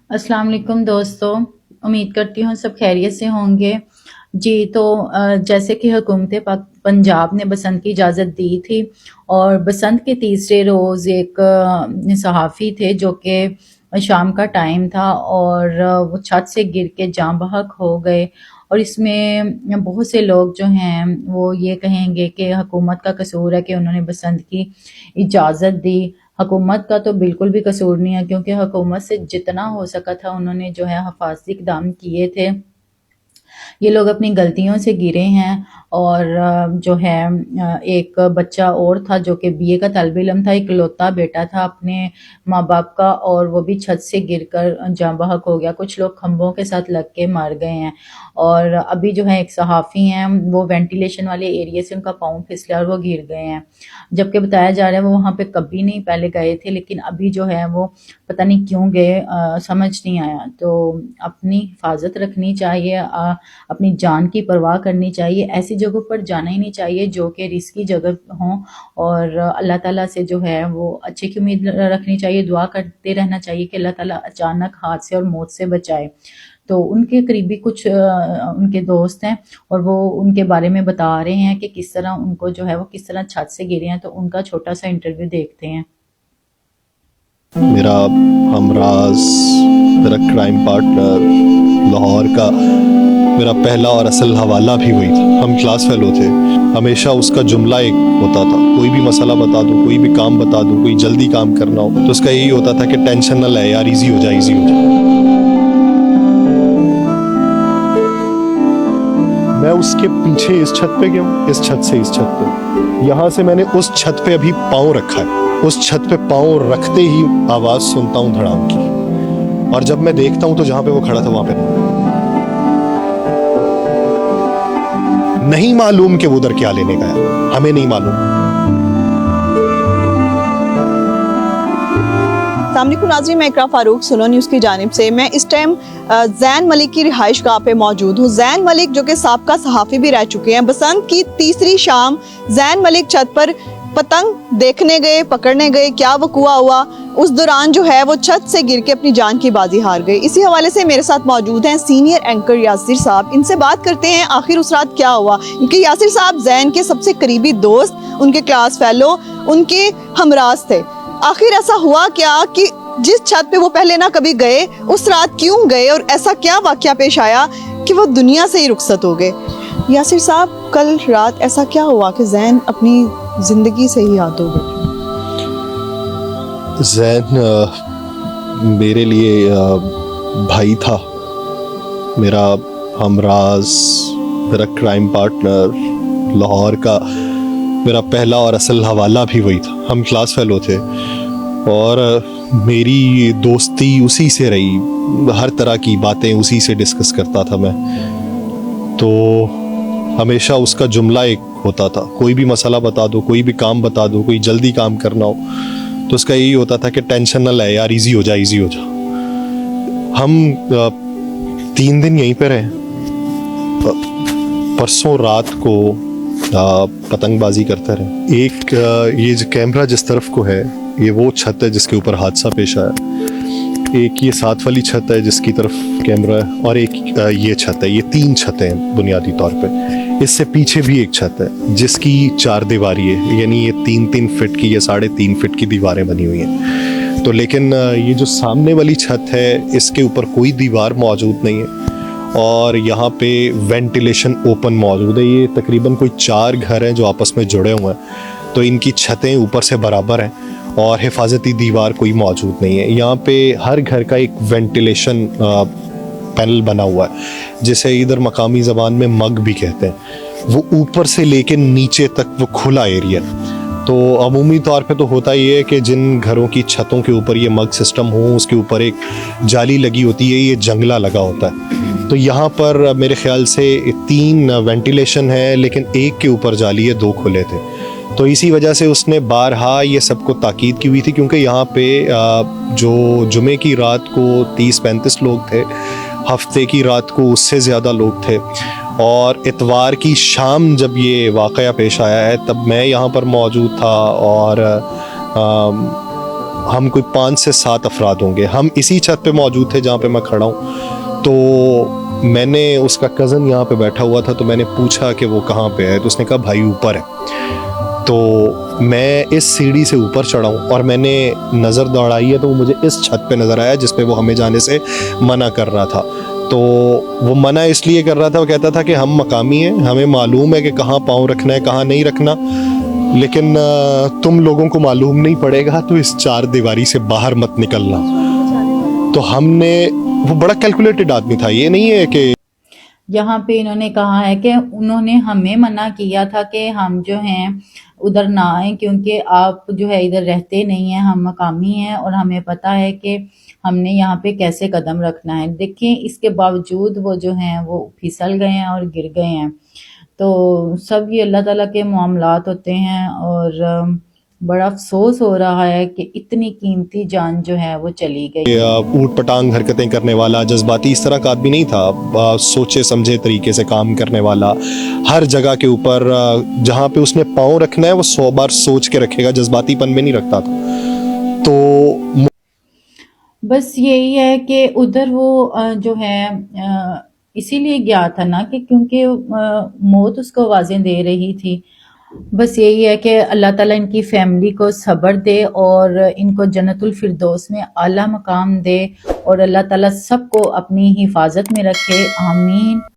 अस्सलाम वालेकुम दोस्तों, उम्मीद करती हूँ सब खैरियत से होंगे। जी, तो जैसे कि हुकूमत पंजाब ने बसंत की इजाज़त दी थी और बसंत के तीसरे रोज़ एक सहाफ़ी थे जो कि शाम का टाइम था और वो छत से गिर के जाँ बहक हो गए। और इसमें बहुत से लोग जो हैं वो ये कहेंगे कि हुकूमत का कसूर है कि उन्होंने बसंत की इजाज़त दी। हुकूमत का तो बिल्कुल भी कसूर नहीं है, क्योंकि हुकूमत से जितना हो सका था उन्होंने जो है हिफाजती इक़दाम किए थे। ये लोग अपनी गलतियों से गिरे हैं और जो है एक बच्चा और था जो कि बीए का तालिब-इल्म था, इकलौता बेटा था अपने माँ-बाप का, और वो भी छत से गिरकर जाँ बहक हो गया। कुछ लोग खंभों के साथ लग के मार गए हैं और अभी जो है एक सहाफ़ी हैं, वो वेंटिलेशन वाले एरिया से उनका पाँव फिसला और वो गिर गए हैं। जबकि बताया जा रहा है वो वहाँ पे कभी नहीं पहले गए थे, लेकिन अभी जो है वो पता नहीं क्यों गए, समझ नहीं आया। तो अपनी हिफाज़त रखनी चाहिए, अपनी जान की परवाह करनी चाहिए। ऐसी जगहों पर जाना ही नहीं चाहिए जो कि रिस्की जगह हों, और अल्लाह ताला से जो है वो अच्छे की उम्मीद रखनी चाहिए, दुआ करते रहना चाहिए कि अल्लाह ताला अचानक हादसे और मौत से बचाए। तो उनके करीबी कुछ उनके दोस्त हैं और वो उनके बारे में बता रहे हैं कि किस तरह उनको जो है वो किस तरह छत से गिरे हैं। तो उनका छोटा सा इंटरव्यू देखते हैं। मेरा हमराज, मेरा क्राइम पार्टनर, लाहौर का मेरा पहला और असल हवाला भी वही था। हम क्लास फेलो थे। हमेशा उसका जुमला एक होता था, कोई भी मसला बता दो, कोई भी काम बता दो, कोई जल्दी काम करना हो तो उसका यही होता था कि टेंशन ना ले यार, इजी हो जाए, इजी हो जाए। मैं उसके पीछे इस छत पे गया हूँ, इस छत से इस छत पे, यहाँ से मैंने उस छत पे अभी पाँव रखा है। उस छत पे पाँव रखते ही आवाज सुनता हूँ धड़ाम की, और जब मैं देखता हूँ तो जहां पे वो खड़ा था वहां पे नहीं मालूम कि वो उधर क्या लेने गया, हमें नहीं मालूम। नाज़रीन, मैं इकरा फारूक, सुनो न्यूज़ की जानिब से। मैं इस टाइम जैन मलिक की रिहाइश गाह पे मौजूद हूँ। जैन मलिक जो कि साबका सहाफ़ी भी रह चुके हैं, बसंत की तीसरी शाम जैन मलिक छत पर पतंग देखने गए, पकड़ने गए। क्या वक़ुआ हुआ उस दौरान जो है वो छत से गिर के अपनी जान की बाजी हार गए। इसी हवाले से मेरे साथ मौजूद हैं सीनियर एंकर यासिर साहब। इनसे बात करते हैं आखिर उस रात क्या हुआ, क्योंकि यासिर साहब जैन के सबसे करीबी दोस्त, उनके क्लास फेलो, उनके हमराज थे। आखिर ऐसा हुआ क्या कि जिस छत पे वो पहले ना कभी गए, उस रात क्यों गए और ऐसा क्या वाकया पेश आया कि वो दुनिया से ही रुखसत हो गए। यासिर साहब, कल रात ऐसा क्या हुआ कि जैन अपनी जिंदगी से ही याद हो गए? जैन मेरे लिए भाई था, मेरा हमराज, मेरा क्राइम पार्टनर, लाहौर का मेरा पहला और असल हवाला भी वही था। हम क्लास फेलो थे और मेरी दोस्ती उसी से रही, हर तरह की बातें उसी से डिस्कस करता था मैं। तो हमेशा उसका जुमला एक होता था, कोई भी मसला बता दो, कोई भी काम बता दो, कोई जल्दी काम करना हो तो उसका यही होता था कि टेंशन ना ले यार, इजी हो जाए, इजी हो जाए। हम 3 दिन यहीं पे रहे। परसों रात को पतंगबाजी करते रहे। एक ये जो कैमरा जिस तरफ को है, ये वो छत है जिसके ऊपर हादसा पेश आया। एक ये साथ वाली छत है जिसकी तरफ कैमरा है, और एक ये छत है। ये 3 छतें हैं बुनियादी तौर पे। इससे पीछे भी एक छत है जिसकी 4 दीवारी है, यानी ये 3-3 फीट की या 3.5 फीट की दीवारें बनी हुई हैं। तो लेकिन ये जो सामने वाली छत है, इसके ऊपर कोई दीवार मौजूद नहीं है और यहाँ पे वेंटिलेशन ओपन मौजूद है। ये तकरीबन कोई 4 घर हैं जो आपस में जुड़े हुए हैं, तो इनकी छतें ऊपर से बराबर हैं और हिफाजती दीवार कोई मौजूद नहीं है। यहाँ पे हर घर का एक वेंटिलेशन पैनल बना हुआ है, जिसे इधर मकामी ज़बान में मग भी कहते हैं। वो ऊपर से लेके नीचे तक वो खुला एरिया। तो अमूमी तौर पे तो होता ही है कि जिन घरों की छतों के ऊपर ये मग सिस्टम हो, उसके ऊपर एक जाली लगी होती है, ये जंगला लगा होता है। तो यहाँ पर मेरे ख्याल से 3 वेंटिलेशन है, लेकिन एक के ऊपर जाली है, 2 खुले थे। तो इसी वजह से उसने बारहा ये सबको ताकीद की हुई थी, क्योंकि यहाँ पे जो जुमे की रात को 30-35 लोग थे, हफ्ते की रात को उससे ज़्यादा लोग थे, और इतवार की शाम जब ये वाक़या पेश आया है तब मैं यहाँ पर मौजूद था। और हम कोई 5 से 7 अफराद होंगे। हम इसी छत पे मौजूद थे जहाँ पे मैं खड़ा हूँ। तो मैंने, उसका कज़न यहाँ पे बैठा हुआ था, तो मैंने पूछा कि वो कहाँ पे है, तो उसने कहा भाई ऊपर है। तो मैं इस सीढ़ी से ऊपर चढ़ा हूँ और मैंने नज़र दौड़ाई है तो वो मुझे इस छत पे नज़र आया जिस पे वो हमें जाने से मना कर रहा था। तो वो मना इसलिए कर रहा था, वो कहता था कि हम मकामी हैं, हमें मालूम है कि कहाँ पाँव रखना है कहाँ नहीं रखना, लेकिन तुम लोगों को मालूम नहीं पड़ेगा तो इस 4 दीवारी से बाहर मत निकलना। तो हमने, वो बड़ा कैलकुलेटेड आदमी था, ये नहीं है कि यहाँ पे इन्होंने कहा है कि उन्होंने हमें मना किया था कि हम जो हैं उधर ना आए, क्योंकि आप जो है इधर रहते नहीं हैं, हम मकामी हैं और हमें पता है कि हमने यहाँ पे कैसे कदम रखना है। देखिए इसके बावजूद वो जो हैं वो फिसल गए हैं और गिर गए हैं। तो सब ये अल्लाह ताला के मामलात होते हैं और बड़ा अफसोस हो रहा है कि इतनी कीमती जान जो है वो चली गई। ऊट पटांग हरकतें करने वाला, जज्बाती इस तरह का आदमी नहीं था। सोचे समझे तरीके से काम करने वाला, हर जगह के ऊपर जहाँ पे उसने पाँव रखना है वो 100 बार सोच के रखेगा, जज्बातीपन में नहीं रखता था। तो बस यही है कि उधर वो जो है इसीलिए गया था ना कि क्योंकि मौत उसको आवाज़ें दे रही थी। बस यही है कि अल्लाह ताला इनकी फैमिली को सब्र दे और इनको जन्नतुल फिरदौस में आला मकाम दे और अल्लाह ताला सबको अपनी हिफाजत में रखे। आमीन।